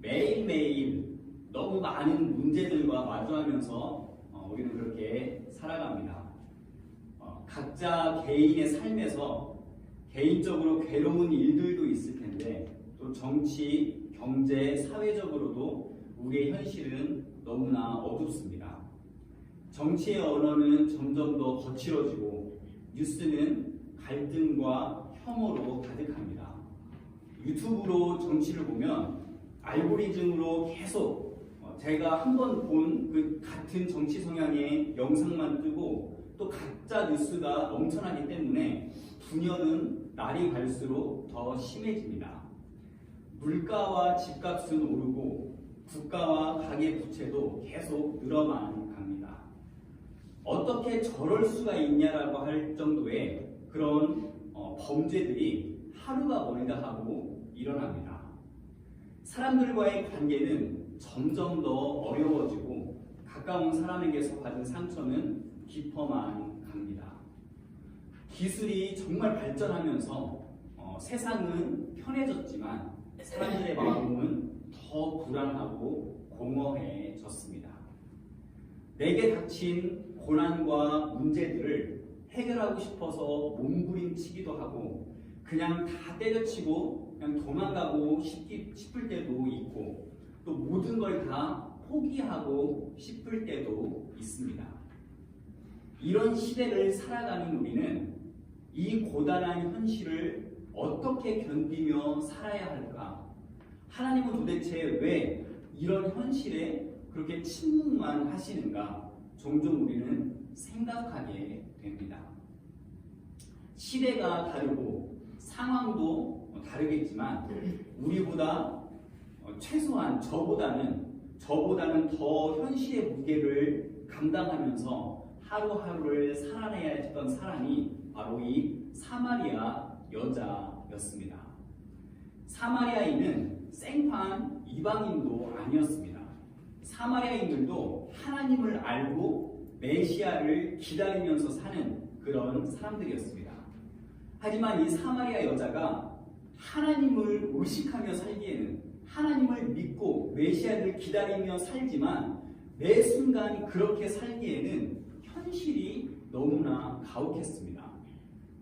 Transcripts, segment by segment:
매일매일 너무 많은 문제들과 마주하면서 우리는 그렇게 살아갑니다. 각자 개인의 삶에서 개인적으로 괴로운 일들도 있을 텐데 또 정치, 경제, 사회적으로도 우리의 현실은 너무나 어둡습니다. 정치의 언어는 점점 더 거칠어지고 뉴스는 갈등과 혐오로 가득합니다. 유튜브로 정치를 보면 알고리즘으로 계속 제가 한번 본 그 같은 정치 성향의 영상만 뜨고 또 가짜 뉴스가 넘쳐나기 때문에 분열은 날이 갈수록 더 심해집니다. 물가와 집값은 오르고 국가와 가계 부채도 계속 늘어만 갑니다. 어떻게 저럴 수가 있냐라고 할 정도의 그런 범죄들이 하루가 멀다 하고 일어납니다. 사람들과의 관계는 점점 더 어려워지고 가까운 사람에게서 받은 상처는 깊어만 갑니다. 기술이 정말 발전하면서 세상은 편해졌지만 사람들의 마음은 더 불안하고 공허해졌습니다. 내게 닥친 고난과 문제들을 해결하고 싶어서 몸부림치기도 하고 그냥 다 때려치고 그냥 도망가고 싶을 때도 있고 또 모든 걸 다 포기하고 싶을 때도 있습니다. 이런 시대를 살아가는 우리는 이 고단한 현실을 어떻게 견디며 살아야 할까? 하나님은 도대체 왜 이런 현실에 그렇게 침묵만 하시는가? 종종 우리는 생각하게 됩니다. 시대가 다르고 상황도 다르겠지만 우리보다 최소한 저보다는 더 현실의 무게를 감당하면서 하루하루를 살아내야 했던 사람이 바로 이 사마리아 여자였습니다. 사마리아인은 생판 이방인도 아니었습니다. 사마리아인들도 하나님을 알고 메시아를 기다리면서 사는 그런 사람들이었습니다. 하지만 이 사마리아 여자가 하나님을 의식하며 살기에는 하나님을 믿고 메시아를 기다리며 살지만 매 순간 그렇게 살기에는 현실이 너무나 가혹했습니다.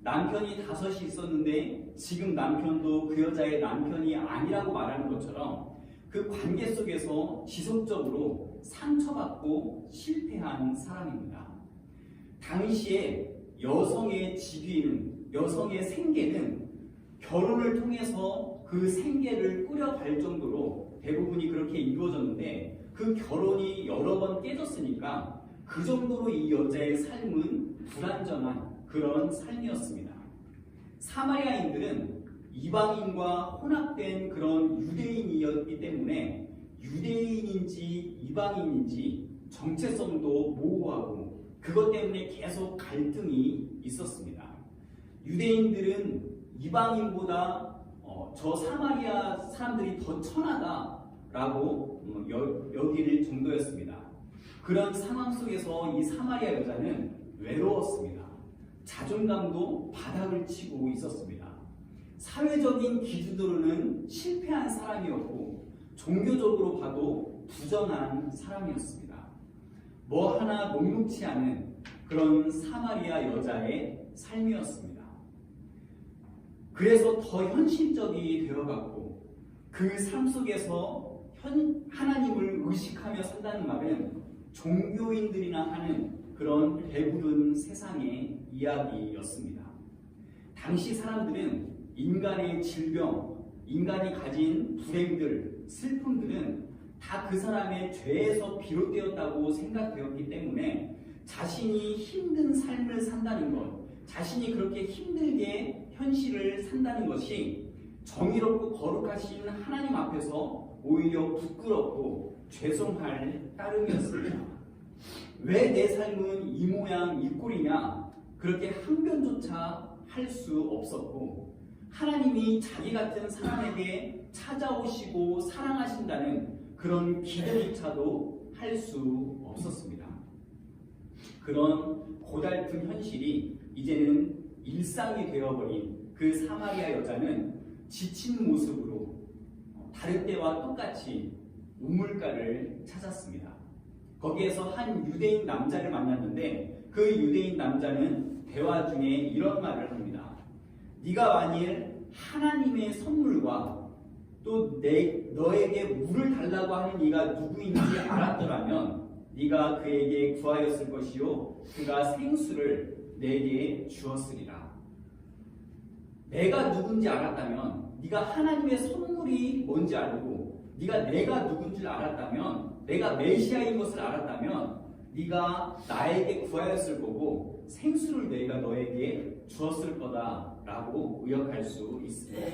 남편이 5이 있었는데 지금 남편도 그 여자의 남편이 아니라고 말하는 것처럼 그 관계 속에서 지속적으로 상처받고 실패한 사람입니다. 당시에 여성의 직위는, 여성의 생계는 결혼을 통해서 그 생계를 꾸려갈 정도로 대부분이 그렇게 이루어졌는데 그 결혼이 여러 번 깨졌으니까 그 정도로 이 여자의 삶은 불안정한 그런 삶이었습니다. 사마리아인들은 이방인과 혼합된 그런 유대인이었기 때문에 유대인인지 이방인인지 정체성도 모호하고 그것 때문에 계속 갈등이 있었습니다. 유대인들은 이방인보다 저 사마리아 사람들이 더 천하다라고 여길 정도였습니다. 그런 상황 속에서 이 사마리아 여자는 외로웠습니다. 자존감도 바닥을 치고 있었습니다. 사회적인 기준으로는 실패한 사람이었고 종교적으로 봐도 부정한 사람이었습니다. 뭐 하나 녹록치 않은 그런 사마리아 여자의 삶이었습니다. 그래서 더 현실적이 되어갔고 그 삶 속에서 하나님을 의식하며 산다는 말은 종교인들이나 하는 그런 배부른 세상의 이야기였습니다. 당시 사람들은 인간의 질병, 인간이 가진 불행들, 슬픔들은 다 그 사람의 죄에서 비롯되었다고 생각되었기 때문에 자신이 힘든 삶을 산다는 것, 자신이 그렇게 힘들게 현실을 산다는 것이 정의롭고 거룩하신 하나님 앞에서 오히려 부끄럽고 죄송할 따름이었습니다. 왜 내 삶은 이 모양 이 꼴이냐 그렇게 항변조차 할 수 없었고 하나님이 자기 같은 사람에게 찾아오시고 사랑하신다는 그런 기대조차도 할 수 없었습니다. 그런 고달픈 현실이 이제는 일상이 되어버린 그 사마리아 여자는 지친 모습으로 가룟대와 똑같이 우물가를 찾았습니다. 거기에서 한 유대인 남자를 만났는데 그 유대인 남자는 대화 중에 이런 말을 합니다. 네가 만일 하나님의 선물과 또 너에게 물을 달라고 하는 이가 누구인지 알았더라면 네가 그에게 구하였을 것이요 그가 생수를 내게 주었으리라. 내가 누군지 알았다면, 네가 하나님의 선물이 뭔지 알고 네가 내가 누군지 알았다면, 내가 메시아인 것을 알았다면 네가 나에게 구하였을 거고 생수를 내가 너에게 주었을 거다라고 의역할 수 있습니다.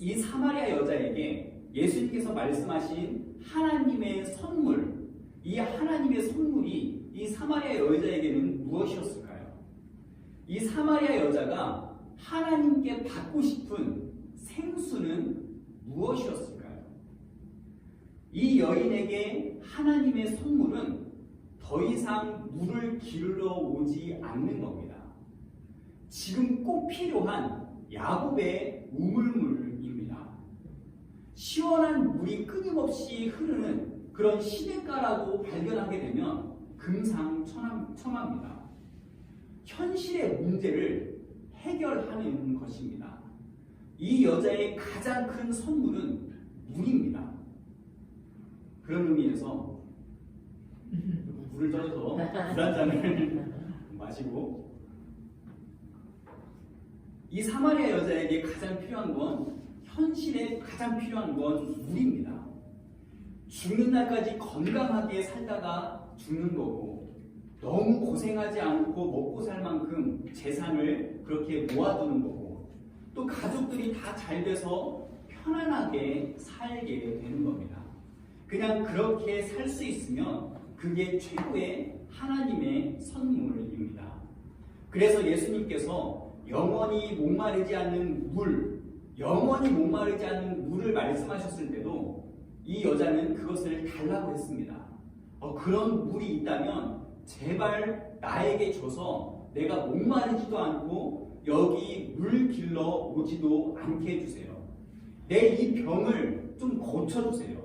이 사마리아 여자에게 예수님께서 말씀하신 하나님의 선물, 이 하나님의 선물이 이 사마리아 여자에게는 무엇이었을까요? 이 사마리아 여자가 하나님께 받고 싶은 생수는 무엇이었을까요? 이 여인에게 하나님의 선물은 더 이상 물을 기르러 오지 않는 겁니다. 지금 꼭 필요한 야곱의 우물물입니다. 시원한 물이 끊임없이 흐르는 그런 시냇가라고 발견하게 되면 금상첨화입니다. 현실의 문제를 해결하는 것입니다. 이 여자의 가장 큰 선물은 물입니다. 그런 의미에서 물을 떠서 물 한 잔을 마시고, 이 사마리아 여자에게 가장 필요한 건, 현실에 가장 필요한 건 물입니다. 죽는 날까지 건강하게 살다가 죽는 거고, 너무 고생하지 않고 먹고 살 만큼 재산을 그렇게 모아두는 거고, 또 가족들이 다 잘 돼서 편안하게 살게 되는 겁니다. 그냥 그렇게 살 수 있으면 그게 최고의 하나님의 선물입니다. 그래서 예수님께서 영원히 목마르지 않는 물, 영원히 목마르지 않는 물을 말씀하셨을 때도 이 여자는 그것을 달라고 했습니다. 그런 물이 있다면 제발 나에게 줘서 내가 목마르지도 않고 여기 물 길러 오지도 않게 해주세요. 내 이 병을 좀 고쳐주세요.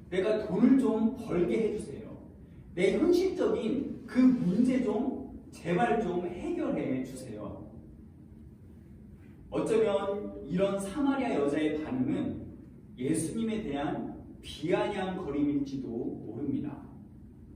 내가 돈을 좀 벌게 해주세요. 내 현실적인 그 문제 좀 제발 좀 해결해 주세요. 어쩌면 이런 사마리아 여자의 반응은 예수님에 대한 비아냥거림일지도 모릅니다.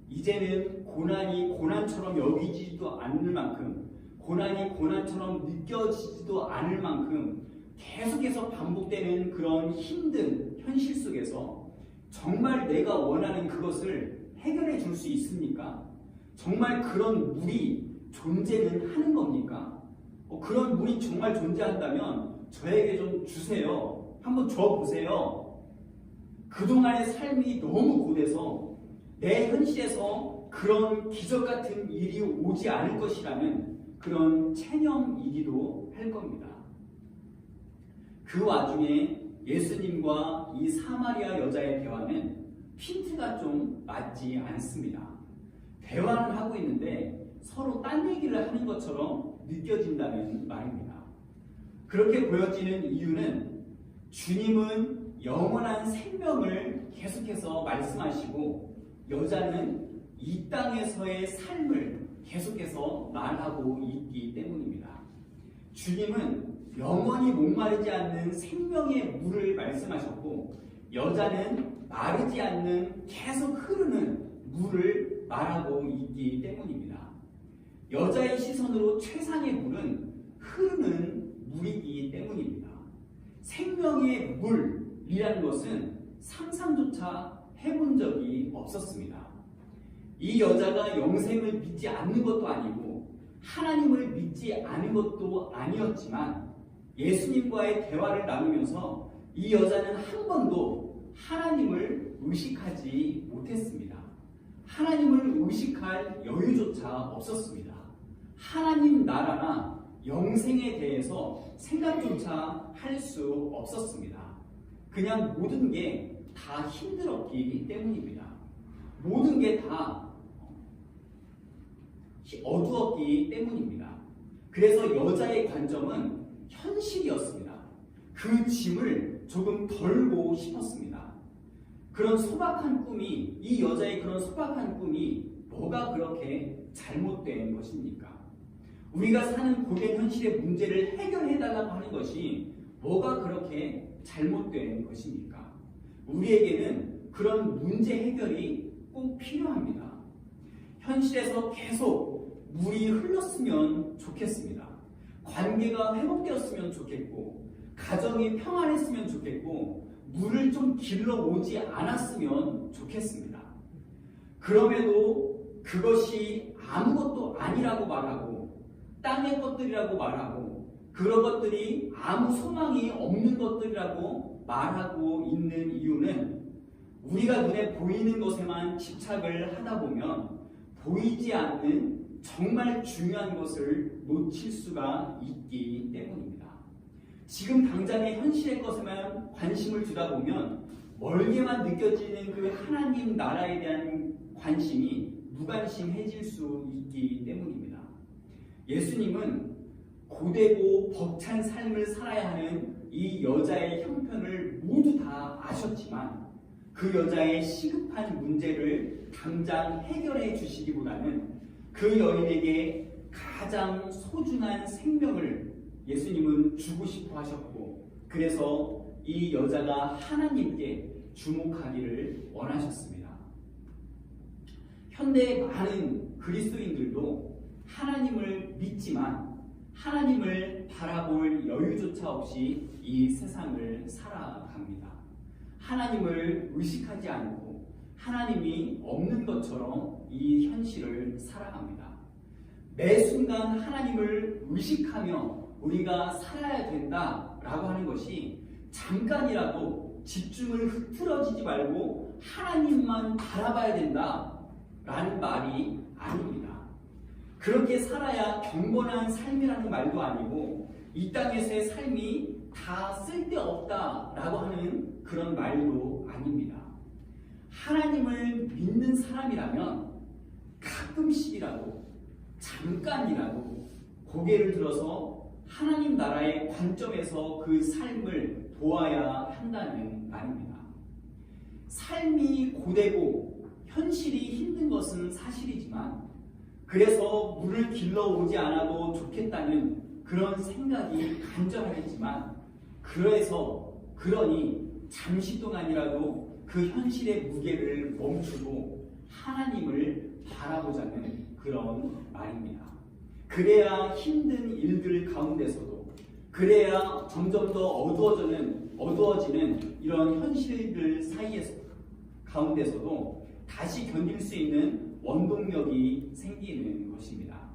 이제는 고난이 고난처럼 여기지도 않을 만큼, 고난이 고난처럼 느껴지지도 않을 만큼 계속해서 반복되는 그런 힘든 현실 속에서 정말 내가 원하는 그것을 해결해 줄 수 있습니까? 정말 그런 물이 존재는 하는 겁니까? 그런 물이 정말 존재한다면 저에게 좀 주세요. 한번 줘보세요. 그동안의 삶이 너무 고돼서 내 현실에서 그런 기적 같은 일이 오지 않을 것이라는 그런 체념이기도 할 겁니다. 그 와중에 예수님과 이 사마리아 여자의 대화는 핀트가 좀 맞지 않습니다. 대화를 하고 있는데 서로 딴 얘기를 하는 것처럼 느껴진다는 말입니다. 그렇게 보여지는 이유는 주님은 영원한 생명을 계속해서 말씀하시고 여자는 이 땅에서의 삶을 계속해서 말하고 있기 때문입니다. 주님은 영원히 목마르지 않는 생명의 물을 말씀하셨고 여자는 마르지 않는 계속 흐르는 물을 말하고 있기 때문입니다. 여자의 시선으로 최상의 물은 흐르는 물이기 때문입니다. 생명의 물이라는 것은 상상조차 해본 적이 없었습니다. 이 여자가 영생을 믿지 않는 것도 아니고 하나님을 믿지 않은 것도 아니었지만 예수님과의 대화를 나누면서 이 여자는 한 번도 하나님을 의식하지 못했습니다. 하나님을 의식할 여유조차 없었습니다. 하나님 나라나 영생에 대해서 생각조차 할 수 없었습니다. 그냥 모든 게 다 힘들었기 때문입니다. 모든 게 다 어두웠기 때문입니다. 그래서 여자의 관점은 현실이었습니다. 그 짐을 조금 덜고 싶었습니다. 그런 소박한 꿈이, 이 여자의 그런 소박한 꿈이 뭐가 그렇게 잘못된 것입니까? 우리가 사는 고된 현실의 문제를 해결해달라고 하는 것이 뭐가 그렇게 잘못된 것입니까? 우리에게는 그런 문제 해결이 꼭 필요합니다. 현실에서 계속 물이 흘렀으면 좋겠습니다. 관계가 회복되었으면 좋겠고, 가정이 평안했으면 좋겠고, 물을 좀 길러오지 않았으면 좋겠습니다. 그럼에도 그것이 아무것도 아니라고 말하고, 땅의 것들이라고 말하고, 그런 것들이 아무 소망이 없는 것들이라고 말하고 있는 이유는 우리가 눈에 보이는 것에만 집착을 하다 보면 보이지 않는 정말 중요한 것을 놓칠 수가 있기 때문입니다. 지금 당장의 현실의 것에만 관심을 두다 보면 멀게만 느껴지는 그 하나님 나라에 대한 관심이 무관심해질 수 있기 때문입니다. 예수님은 고되고 벅찬 삶을 살아야 하는 이 여자의 형편을 모두 다 아셨지만 그 여자의 시급한 문제를 당장 해결해 주시기보다는 그 여인에게 가장 소중한 생명을 예수님은 주고 싶어 하셨고, 그래서 이 여자가 하나님께 주목하기를 원하셨습니다. 현대의 많은 그리스도인들도 하나님을 믿지만 하나님을 바라볼 여유조차 없이 이 세상을 살아갑니다. 하나님을 의식하지 않고 하나님이 없는 것처럼 이 현실을 살아갑니다. 매 순간 하나님을 의식하며 우리가 살아야 된다라고 하는 것이 잠깐이라도 집중을 흐트러지지 말고 하나님만 바라봐야 된다라는 말이 아닙니다. 그렇게 살아야 경건한 삶이라는 말도 아니고 이 땅에서의 삶이 다 쓸데없다라고 하는 그런 말도 아닙니다. 하나님을 믿는 사람이라면 가끔씩이라도 잠깐이라도 고개를 들어서 하나님 나라의 관점에서 그 삶을 보아야 한다는 말입니다. 삶이 고되고 현실이 힘든 것은 사실이지만 그래서 물을 길러오지 않아도 좋겠다는 그런 생각이 간절하겠지만 그러니 잠시 동안이라도 그 현실의 무게를 멈추고 하나님을 바라보자는 그런 말입니다. 그래야 힘든 일들 가운데서도, 그래야 점점 더 어두워지는 이런 현실들 가운데서도 다시 견딜 수 있는 원동력이 생기는 것입니다.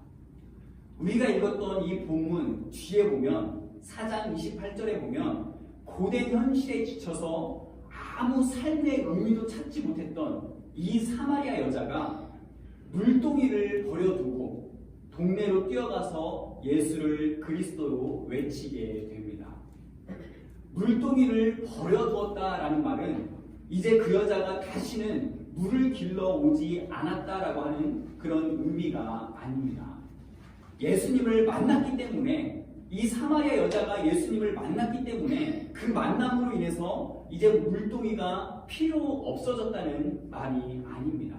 우리가 읽었던 이 본문 뒤에 보면 4장 28절에 보면 고된 현실에 지쳐서 아무 삶의 의미도 찾지 못했던 이 사마리아 여자가 물동이를 버려두고 동네로 뛰어가서 예수를 그리스도로 외치게 됩니다. 물동이를 버려두었다라는 말은 이제 그 여자가 다시는 물을 길러오지 않았다라고 하는 그런 의미가 아닙니다. 예수님을 만났기 때문에, 이 사마리아 여자가 예수님을 만났기 때문에 그 만남으로 인해서 이제 물동이가 필요 없어졌다는 말이 아닙니다.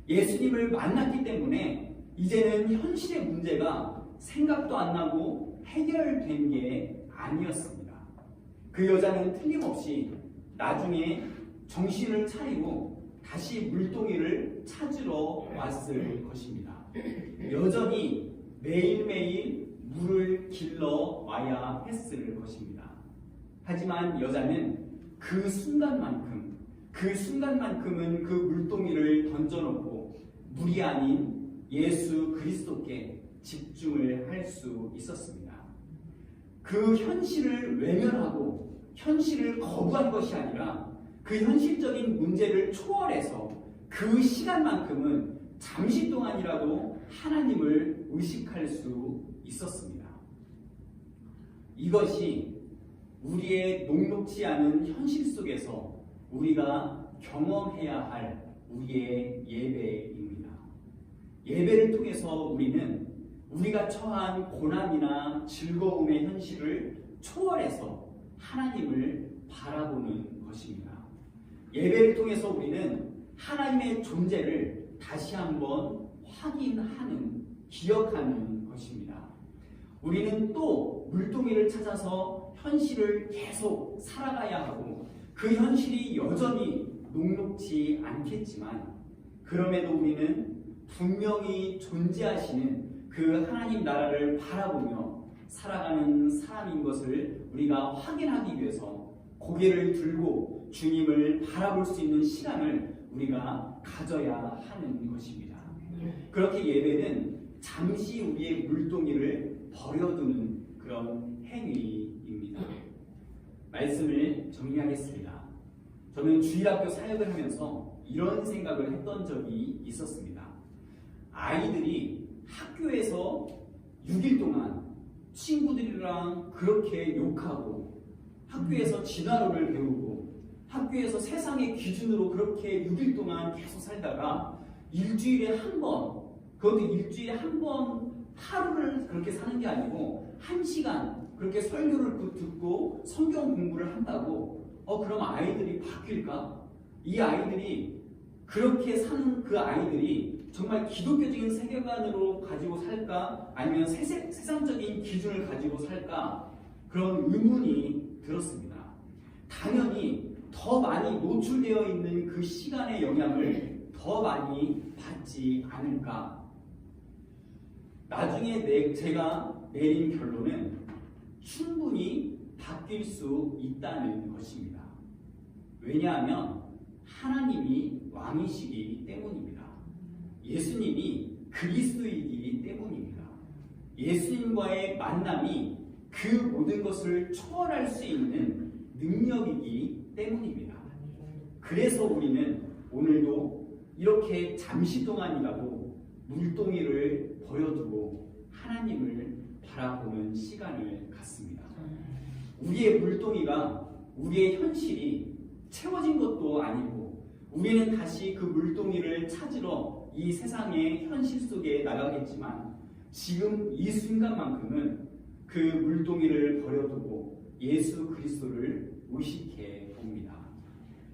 예수님을 만났기 때문에 이제는 현실의 문제가 생각도 안 나고 해결된 게 아니었습니다. 그 여자는 틀림없이 나중에 정신을 차리고 다시 물동이를 찾으러 왔을 것입니다. 여전히 매일매일 물을 길러 와야 했을 것입니다. 하지만 여자는 그 순간만큼은 그 물동이를 던져놓고 물이 아닌 예수 그리스도께 집중을 할 수 있었습니다. 그 현실을 외면하고 현실을 거부한 것이 아니라 그 현실적인 문제를 초월해서 그 시간만큼은 잠시 동안이라도 하나님을 의식할 수 있었습니다. 이것이 우리의 녹록지 않은 현실 속에서 우리가 경험해야 할 우리의 예배입니다. 예배를 통해서 우리는 우리가 처한 고난이나 즐거움의 현실을 초월해서 하나님을 바라보는 것입니다. 예배를 통해서 우리는 하나님의 존재를 다시 한번 확인하는, 기억하는 것입니다. 우리는 또 물동이를 찾아서 현실을 계속 살아가야 하고 그 현실이 여전히 녹록지 않겠지만 그럼에도 우리는 분명히 존재하시는 그 하나님 나라를 바라보며 살아가는 사람인 것을 우리가 확인하기 위해서 고개를 들고 주님을 바라볼 수 있는 시간을 우리가 가져야 하는 것입니다. 그렇게 예배는 잠시 우리의 물동이를 버려두는 그런 행위입니다. 말씀을 정리하겠습니다. 저는 주일학교 사역을 하면서 이런 생각을 했던 적이 있었습니다. 아이들이 학교에서 6일 동안 친구들이랑 그렇게 욕하고 학교에서 진화론을 배우고 학교에서 세상의 기준으로 그렇게 6일 동안 계속 살다가 일주일에 한 번, 그것도 일주일에 한 번 하루를 그렇게 사는 게 아니고 1시간 그렇게 설교를 듣고 성경 공부를 한다고 그럼 아이들이 바뀔까? 이 아이들이 그렇게 사는 그 아이들이 정말 기독교적인 세계관으로 가지고 살까? 아니면 세상적인 기준을 가지고 살까? 그런 의문이 들었습니다. 당연히 더 많이 노출되어 있는 그 시간의 영향을 더 많이 받지 않을까? 나중에 제가 내린 결론은 충분히 바뀔 수 있다는 것입니다. 왜냐하면 하나님이 왕이시기 때문입니다. 예수님이 그리스도이기 때문입니다. 예수님과의 만남이 그 모든 것을 초월할 수 있는 능력이기 때문입니다. 그래서 우리는 오늘도 이렇게 잠시 동안이라도 물동이를 버려두고 하나님을 바라보는 시간을 갖습니다. 우리의 물동이가 우리의 현실이 채워진 것도 아니고 우리는 다시 그 물동이를 찾으러 이 세상의 현실 속에 나가겠지만 지금 이 순간만큼은 그 물동이를 버려두고 예수 그리스도를 의식해 봅니다.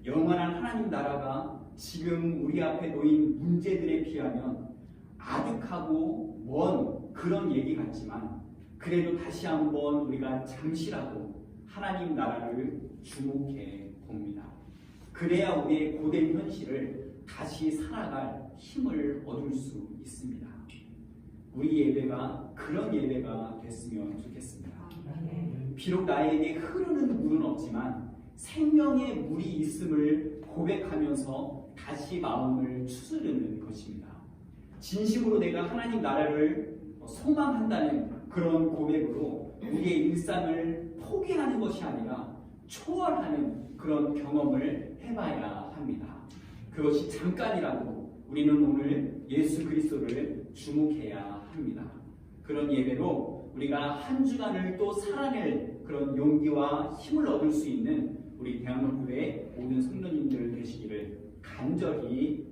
영원한 하나님 나라가 지금 우리 앞에 놓인 문제들에 비하면 아득하고 먼 그런 얘기 같지만 그래도 다시 한번 우리가 잠시라도 하나님 나라를 주목해 봅니다. 그래야 우리의 고된 현실을 다시 살아갈 힘을 얻을 수 있습니다. 우리 예배가 그런 예배가 됐으면 좋겠습니다. 비록 나에게 흐르는 물은 없지만 생명의 물이 있음을 고백하면서 다시 마음을 추스르는 것입니다. 진심으로 내가 하나님 나라를 소망한다는 그런 고백으로 우리의 일상을 포기하는 것이 아니라 초월하는 그런 경험을 해봐야 합니다. 그것이 잠깐이라도 우리는 오늘 예수 그리스도를 주목해야 합니다. 그런 예배로 우리가 한 주간을 또 살아낼 그런 용기와 힘을 얻을 수 있는 우리 대한민국의 모든 성도님들 되시기를 간절히